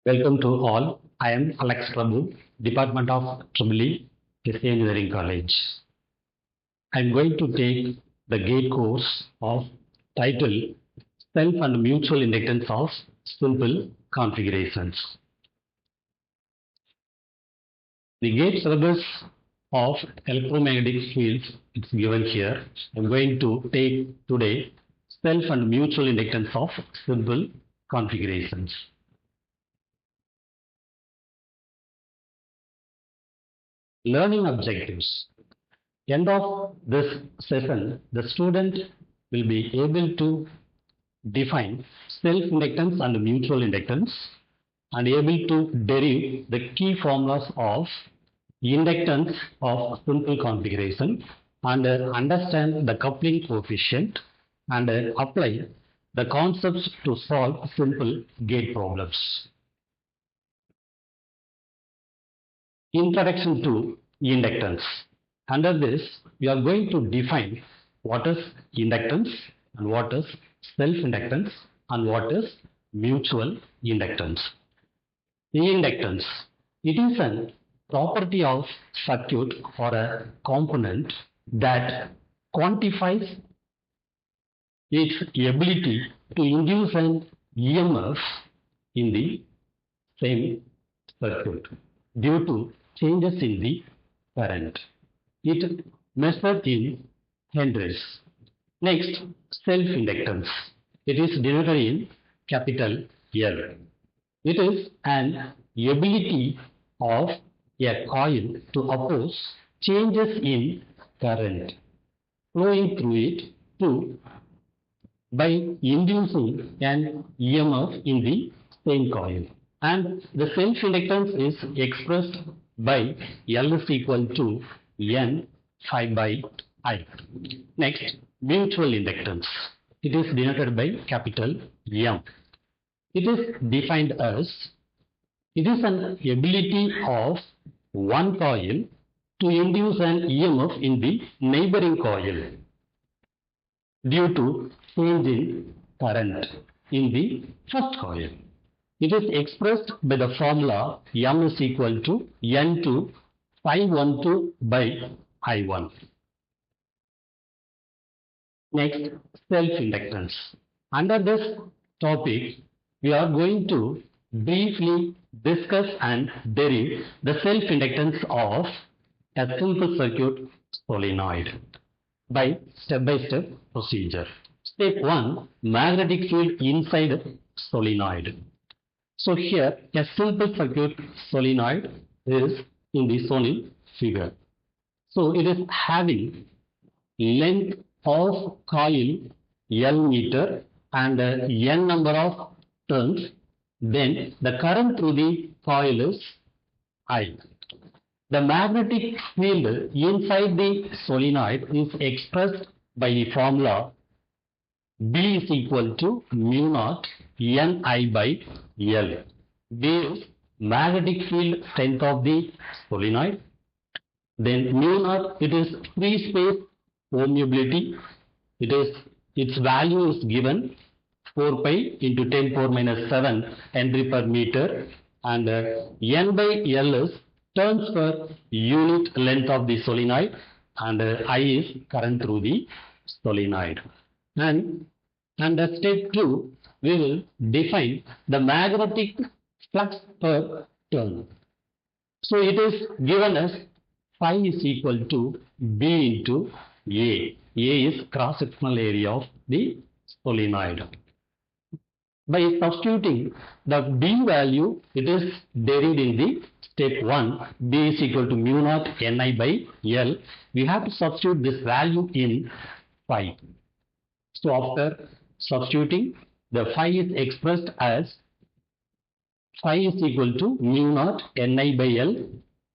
Welcome to all. I am Alex PRABU, Department of EEE, SC Engineering College. I am going to take the GATE course of title Self and Mutual Inductance of Simple Configurations. The GATE syllabus of electromagnetic fields is given here. I am going to take today Self and Mutual Inductance of Simple Configurations. Learning objectives. End of this session, the student will be able to define self-inductance and mutual inductance and able to derive the key formulas of inductance of simple configuration and understand the coupling coefficient and apply the concepts to solve simple gate problems. Introduction to inductance. Under this, we are going to define what is inductance and what is self-inductance and what is mutual inductance. Inductance. It is a property of circuit or a component that quantifies its ability to induce an EMF in the same circuit due to changes in the current. It measured in henries. Next, self-inductance. It is denoted in capital L. It is an ability of a coil to oppose changes in current flowing through it by inducing an EMF in the same coil. And the self-inductance is expressed by L is equal to N phi by I. Next, mutual inductance. It is denoted by capital M. It is defined as it is an ability of one coil to induce an EMF in the neighboring coil due to change in current in the first coil. It is expressed by the formula M is equal to N2 phi12 by I1. Next, self-inductance. Under this topic, we are going to briefly discuss and derive the self-inductance of a simple circuit solenoid by step-by-step procedure. Step 1, magnetic field inside solenoid. So here a simple circuit solenoid is in the shown in figure. So it is having length of coil L meter and N number of turns. Then the current through the coil is I. The magnetic field inside the solenoid is expressed by the formula B is equal to mu naught Ni by L. B is magnetic field strength of the solenoid. Then mu naught, it is free space permeability. Its value is given 4 pi into 10 power minus 7 Henry per meter, and N by L is turns per unit length of the solenoid, and I is current through the solenoid. And under step 2, we will define the magnetic flux per turn. So it is given as phi is equal to B into A. A is cross-sectional area of the solenoid. By substituting the B value, it is derived in the step 1. B is equal to mu naught Ni by L. We have to substitute this value in phi. So after substituting, the phi is expressed as phi is equal to mu naught Ni by L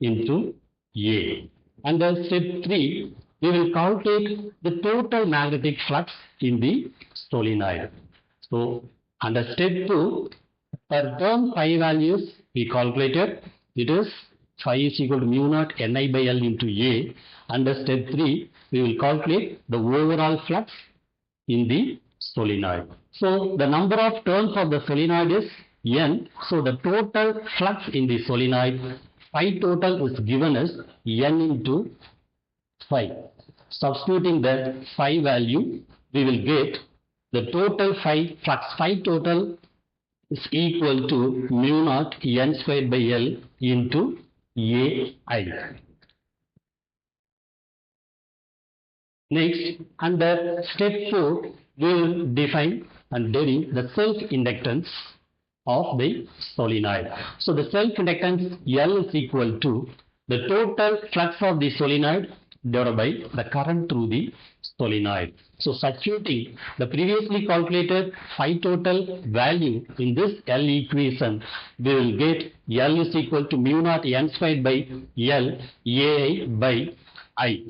into A. Under step 3, we will calculate the total magnetic flux in the solenoid. So under step 2, per turn phi values we calculated. It is phi is equal to mu naught Ni by L into A. Under step 3, we will calculate the overall flux in the solenoid. So the number of turns of the solenoid is N. So the total flux in the solenoid phi total is given as N into phi. Substituting the phi value, we will get the total phi flux phi total is equal to mu naught N squared by L into AI. Next, under step 4, we will define and derive the self-inductance of the solenoid. So the self-inductance L is equal to the total flux of the solenoid divided by the current through the solenoid. So substituting the previously calculated phi total value in this L equation, we will get L is equal to mu naught N squared by L AI by I.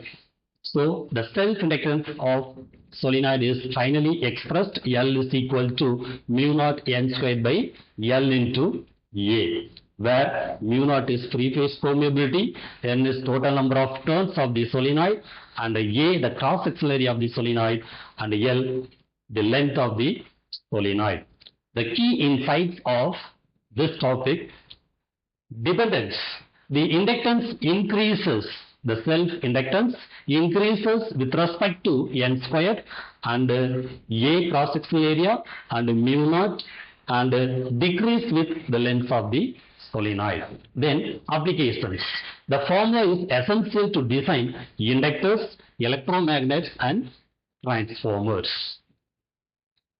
So the self-inductance of solenoid is finally expressed L is equal to mu naught N squared by L into A, where mu naught is free phase permeability, N is total number of turns of the solenoid, and A the cross-sectional area of the solenoid, and L the length of the solenoid. The key insights of this topic: dependence. The inductance increases, the self-inductance increases with respect to N squared and A cross-sectional area and mu naught, and decrease with the length of the solenoid. Then applications. The formula is essential to design inductors, electromagnets and transformers.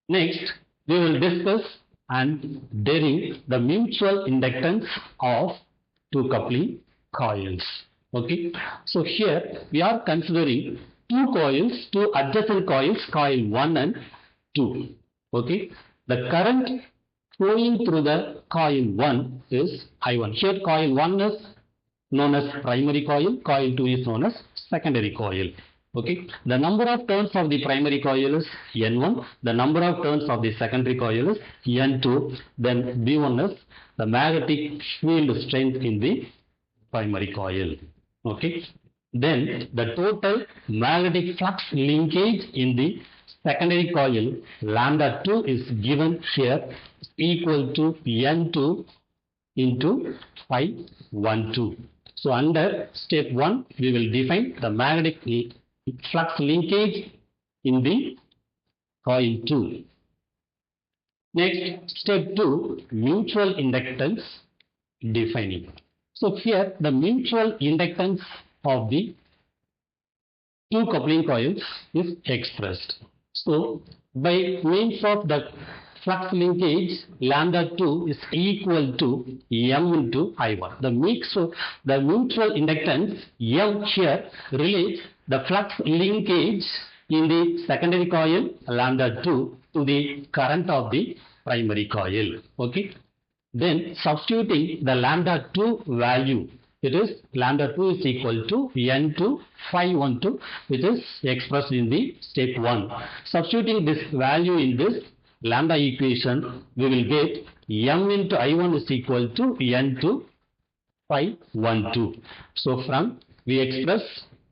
Next, we will discuss and derive the mutual inductance of two coupling coils. Okay, so here we are considering two coils, two adjacent coils, coil 1 and 2. Okay, the current flowing through the coil 1 is I1. Here coil 1 is known as primary coil, coil 2 is known as secondary coil. Okay, the number of turns of the primary coil is N1, the number of turns of the secondary coil is N2, then B1 is the magnetic field strength in the primary coil. Okay, then the total magnetic flux linkage in the secondary coil lambda 2 is given here equal to N2 into phi 12. So under step 1 we will define the magnetic flux linkage in the coil 2. Next, step 2, mutual inductance defining. So here the mutual inductance of the two coupling coils is expressed. So by means of the flux linkage, lambda 2 is equal to M into I1. The mutual inductance M here relates the flux linkage in the secondary coil lambda 2 to the current of the primary coil. Okay. Then substituting the lambda 2 value, it is lambda 2 is equal to N2 phi 12, which is expressed in the step 1. Substituting this value in this lambda equation, we will get M into I1 is equal to N2 phi 12. So from we express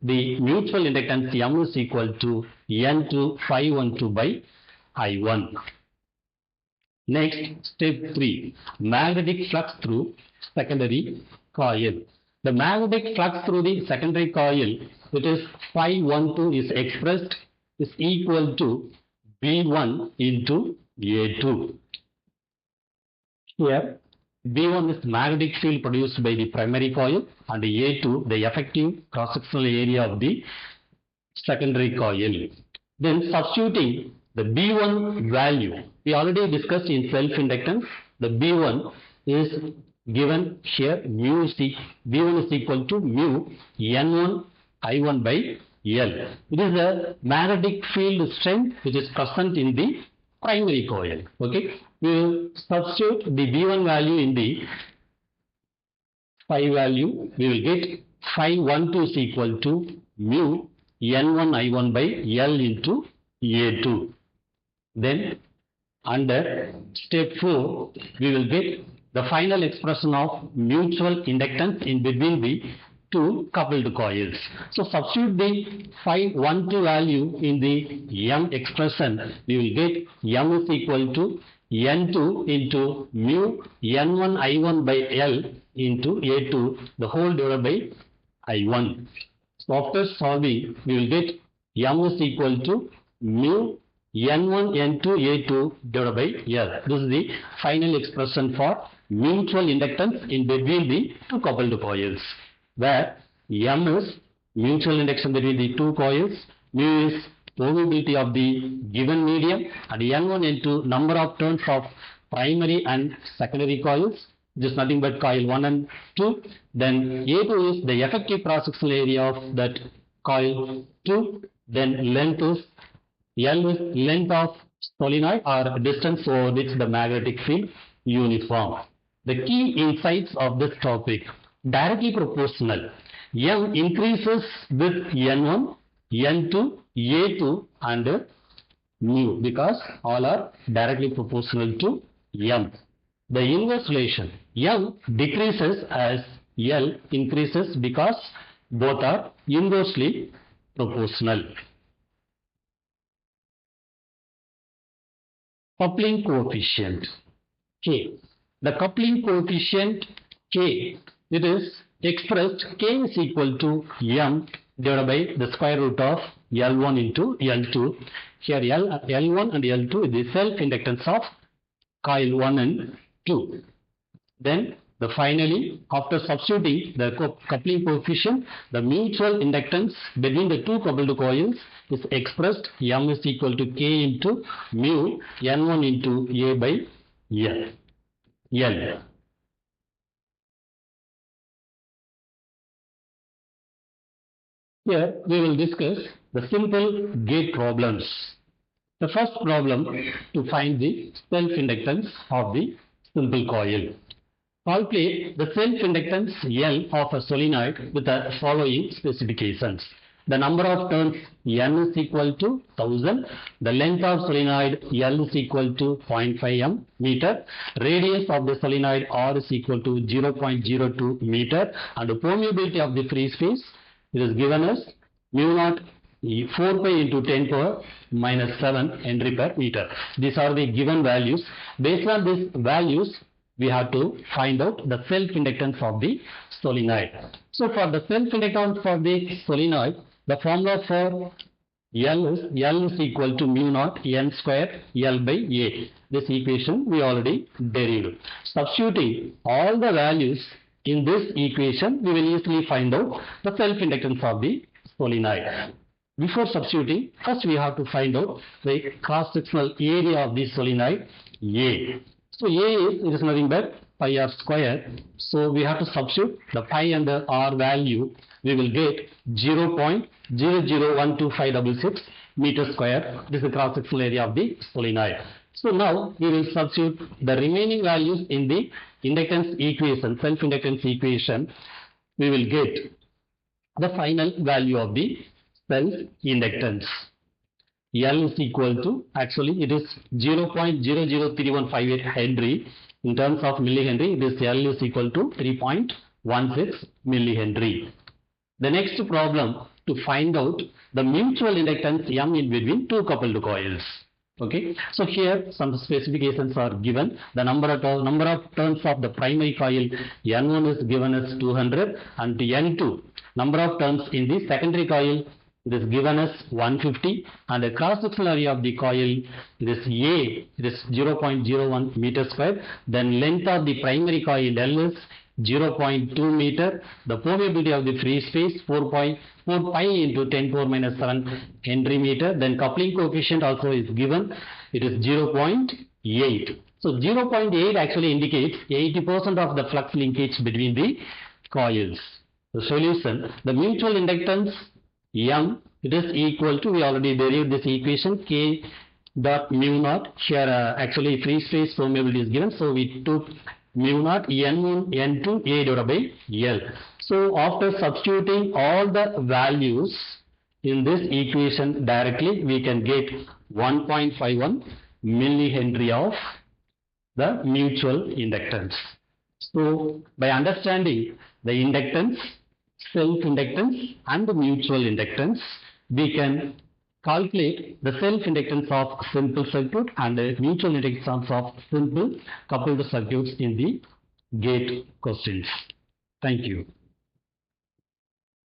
the mutual inductance M is equal to N2 phi 12 by I1. Next, step 3, magnetic flux through secondary coil. The magnetic flux through the secondary coil, it is phi 12 is expressed is equal to B1 into A2. Here, B1 is magnetic field produced by the primary coil and A2 the effective cross-sectional area of the secondary coil. Then substituting the B1 value, we already discussed in self-inductance, the B1 is given here mu B1 is equal to mu N1 I1 by L. It is a magnetic field strength which is present in the primary coil. Okay, we will substitute the B1 value in the phi value. We will get phi 12 is equal to mu N1 I1 by L into A2. Then under step 4 we will get the final expression of mutual inductance in between the two coupled coils. So substitute the phi 12 value in the M expression. We will get M is equal to N2 into mu N1 I1 by L into A2 the whole divided by I1. So after solving, we will get M is equal to mu N1 N2 A2 divided by L. This is the final expression for mutual inductance in between the two coupled coils, where M is mutual induction between the two coils, mu is probability of the given medium, and N1 N2 number of turns of primary and secondary coils, which is nothing but coil 1 and 2. Then A2 is the effective cross-sectional area of that coil 2. Then length is L is length of solenoid or distance over which the magnetic field uniform. The key insights of this topic: directly proportional. M increases with N1, N2, A2 and mu because all are directly proportional to M. The inverse relation: M decreases as L increases because both are inversely proportional. Coupling coefficient K. The coupling coefficient K, it is expressed K is equal to M divided by the square root of L1 into L2. Here L1 and L2 is the self-inductance of coil 1 and 2. Then finally, after substituting the coupling coefficient, the mutual inductance between the two coupled coils is expressed M is equal to K into mu N1 into A by L. Here we will discuss the simple gate problems. The first problem to find the self-inductance of the simple coil. Calculate the self-inductance L of a solenoid with the following specifications. The number of turns N is equal to 1000. The length of solenoid L is equal to 0.5 meter. Radius of the solenoid R is equal to 0.02 meter. And the permeability of the free space, it is given as mu naught 4 pi into 10 power minus 7 Henry per meter. These are the given values. Based on these values, we have to find out the self-inductance of the solenoid. So for the self-inductance for the solenoid, the formula for L is equal to mu naught N square L by A. This equation we already derived. Substituting all the values in this equation, we will easily find out the self-inductance of the solenoid. Before substituting, first we have to find out the cross-sectional area of the solenoid A. So A is nothing but pi r square. So we have to substitute the pi and the r value. We will get 0.0012566 meter square. This is the cross-sectional area of the solenoid. So now we will substitute the remaining values in the inductance equation, self-inductance equation. We will get the final value of the self-inductance. L is equal to, actually it is 0.003158 Henry. In terms of millihenry, this L is equal to 3.16 millihenry. The next problem to find out the mutual inductance M in between two coupled coils. Okay, so here some specifications are given. The number of turns of the primary coil N1 is given as 200 and N2 number of turns in the secondary coil it is given as 150, and the cross-sectional area of the coil it is A, it is 0.01 meter square. Then length of the primary coil L is 0.2 meter. The permeability of the free space 4 pi into 10 power minus 7 Henry meter. Then coupling coefficient also is given. It is 0.8. So 0.8 actually indicates 80% of the flux linkage between the coils. The solution: the mutual inductance M, it is equal to, we already derived this equation, K dot mu naught. Here actually free space permeability is given, so we took mu naught N1 N2 A divided by L. So after substituting all the values in this equation directly, we can get 1.51 millihenry of the mutual inductance. So by understanding the inductance, self-inductance and the mutual inductance, we can calculate the self-inductance of simple circuit and the mutual inductance of simple coupled circuits in the gate questions. Thank you.